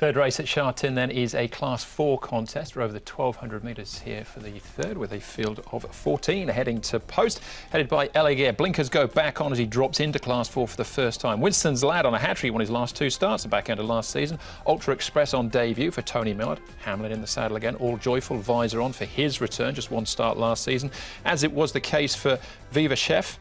Third race at Sha Tin then is a Class 4 contest. We're over the 1,200 metres here for the third with a field of 14 heading to post. Headed by Elegear. Blinkers go back on as he drops into Class 4 for the first time. Winston's Lad on a hat-trick. He won his last two starts, the back end of last season. Ultra Express on debut for Tony Millard. Hamlin in the saddle again. All joyful. Visor on for his return. Just one start last season, as it was the case for Viva Chef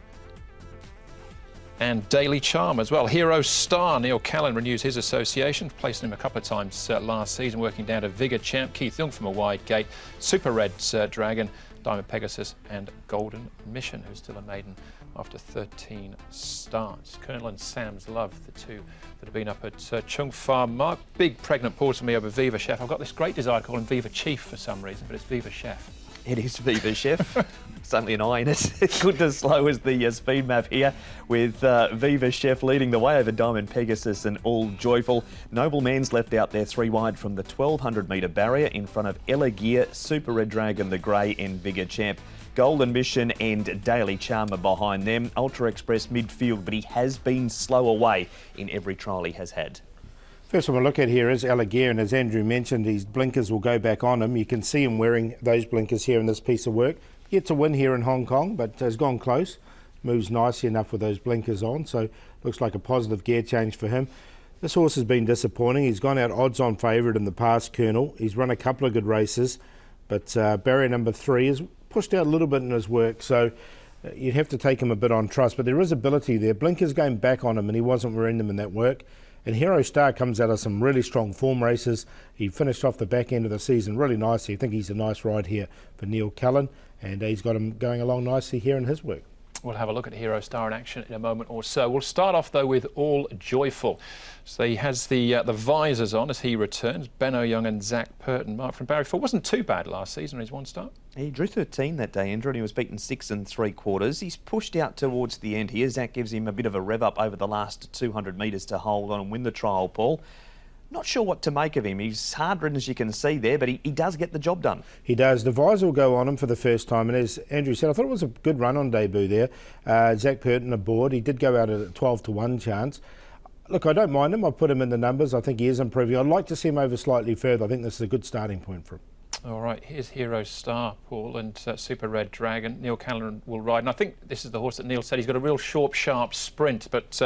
and Daily Charm as well. Hero Star, Neil Callan renews his association, placing him a couple of times last season, working down to Vigor Champ, Keith Young from a wide gate, Super Red Dragon, Diamond Pegasus and Golden Mission, who's still a maiden after 13 starts. Colonel and Sam's Love, the two that have been up at Chung Farm. Mark, big pregnant pause for me over Viva Chef. I've got this great desire to call him Viva Chief for some reason, but it's Viva Chef. It is Viva Chef. It's only an I in it. Good as slow as the speed map here, with Viva Chef leading the way over Diamond Pegasus and All Joyful. Nobleman's left out there 3 wide from the 1,200 metre barrier in front of Elegear, Super Red Dragon, the Grey and Vigor Champ. Golden Mission and Daily Charm are behind them. Ultra Express midfield, but he has been slow away in every trial he has had. First one we'll look at here is Elegear, and as Andrew mentioned, his blinkers will go back on him. You can see him wearing those blinkers here in this piece of work. Yet to win here in Hong Kong, but has gone close. Moves nicely enough with those blinkers on, so looks like a positive gear change for him. This horse has been disappointing. He's gone out odds-on favourite in the past, Colonel. He's run a couple of good races, but barrier number 3 has pushed out a little bit in his work, so you'd have to take him a bit on trust. But there is ability there. Blinkers going back on him, and he wasn't wearing them in that work. And Hero Star comes out of some really strong form races. He finished off the back end of the season really nicely. I think he's a nice ride here for Neil Callan, and he's got him going along nicely here in his work. We'll have a look at Hero Star in action in a moment or so. We'll start off though with All Joyful. So he has the visors on as he returns. Benno Young and Zach Purton. Mark from Barry 4 wasn't too bad last season on his one start. He drew 13 that day, Andrew, and he was beaten 6 3/4. He's pushed out towards the end here. Zach gives him a bit of a rev up over the last 200 metres to hold on and win the trial, Paul. Not sure what to make of him. He's hard-ridden, as you can see there, but he does get the job done. He does. The visor will go on him for the first time, and as Andrew said, I thought it was a good run on debut there. Zach Purton aboard. He did go out at a 12-1 chance. Look, I don't mind him. I've put him in the numbers. I think he is improving. I'd like to see him over slightly further. I think this is a good starting point for him. All right, here's Hero Star, Paul, and Super Red Dragon. Neil Callan will ride, and I think this is the horse that Neil said he's got a real short, sharp sprint, but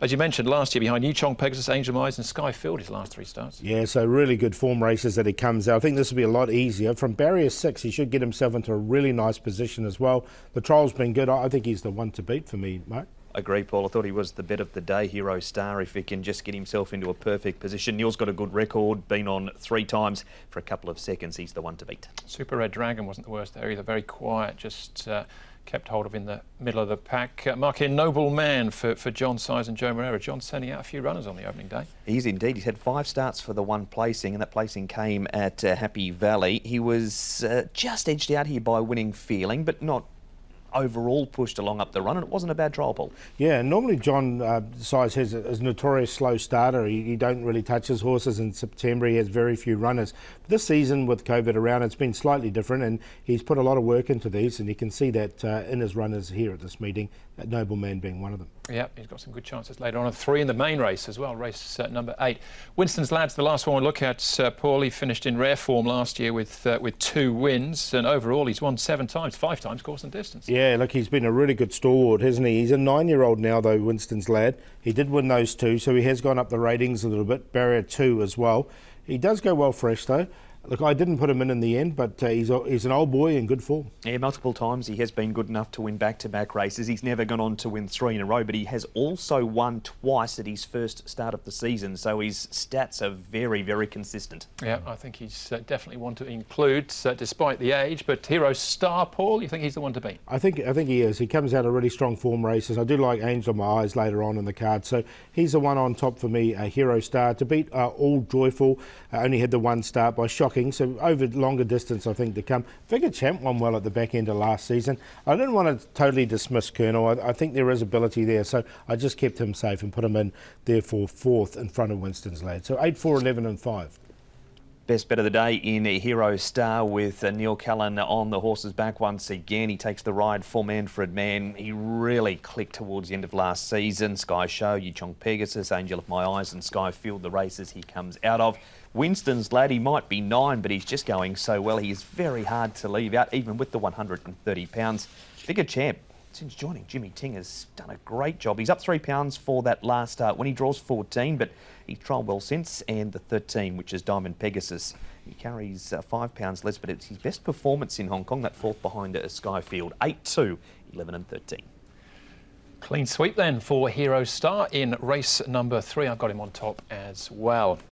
as you mentioned last year, behind Yichong, Pegasus, Angel Eyes and Sky Field his last 3 starts. Yeah, so really good form races that he comes out. I think this will be a lot easier. From barrier 6, he should get himself into a really nice position as well. The trial's been good. I think he's the one to beat for me, Mark. Agree, Paul. I thought he was the bet of the day, Hero Star, if he can just get himself into a perfect position. Neil's got a good record, been on 3 times. For a couple of seconds, he's the one to beat. Super Red Dragon wasn't the worst there either. Very quiet, just kept hold of in the middle of the pack. Mark here, Noble Man for John Size and Joe Moreira. John sending out a few runners on the opening day. He is indeed. He's had 5 starts for the 1 placing, and that placing came at Happy Valley. He was just edged out here by Winning Feeling, but not overall pushed along up the run, and it wasn't a bad trial, Paul. Yeah, normally John Size has a notorious slow starter. He don't really touch his horses in September. He has very few runners. But this season with COVID around, it's been slightly different, and he's put a lot of work into these, and you can see that in his runners here at this meeting, that Nobleman being one of them. Yeah, he's got some good chances later on. 3 in the main race as well, race number 8. Winston's Lad's the last one we'll look at. Paul, he finished in rare form last year with 2 wins, and overall he's won 7 times, 5 times course and distance. Yeah, look, he's been a really good stalwart, hasn't he? He's a 9-year-old now, though, Winston's Lad. He did win those 2, so he has gone up the ratings a little bit, barrier 2 as well. He does go well fresh, though. Look, I didn't put him in the end, but he's an old boy in good form. Yeah, multiple times he has been good enough to win back-to-back races. He's never gone on to win 3 in a row, but he has also won twice at his first start of the season, so his stats are very, very consistent. Yeah, I think he's definitely one to include, despite the age. But Hero Star, Paul, you think he's the one to beat? I think he is. He comes out of really strong form races. I do like Angel of My Eyes later on in the card, so he's the one on top for me, Hero Star. To beat All Joyful, only had the 1 start by shocking, so over longer distance I think to come. Vigor Champ won well at the back end of last season. I didn't want to totally dismiss Colonel. I think there is ability there, so I just kept him safe and put him in therefore 4th in front of Winston's Lad. So 8, 4, 11 and 5. Best bet of the day in Hero Star with Neil Callan on the horse's back once again. He takes the ride for Manfred Man. He really clicked towards the end of last season. Sky Show, Yichong Pegasus, Angel of My Eyes and Skyfield, the races he comes out of. Winston's Lad, he might be 9, but he's just going so well. He is very hard to leave out, even with the £130. Bigger Champ, since joining Jimmy Ting, has done a great job. He's up £3 for that last start when he draws 14, but he's trialled well since, and the 13, which is Diamond Pegasus. He carries £5 less, but it's his best performance in Hong Kong, that fourth behind Skyfield. 8-2, 11 and 13. Clean sweep then for Hero Star in race number 3. I've got him on top as well.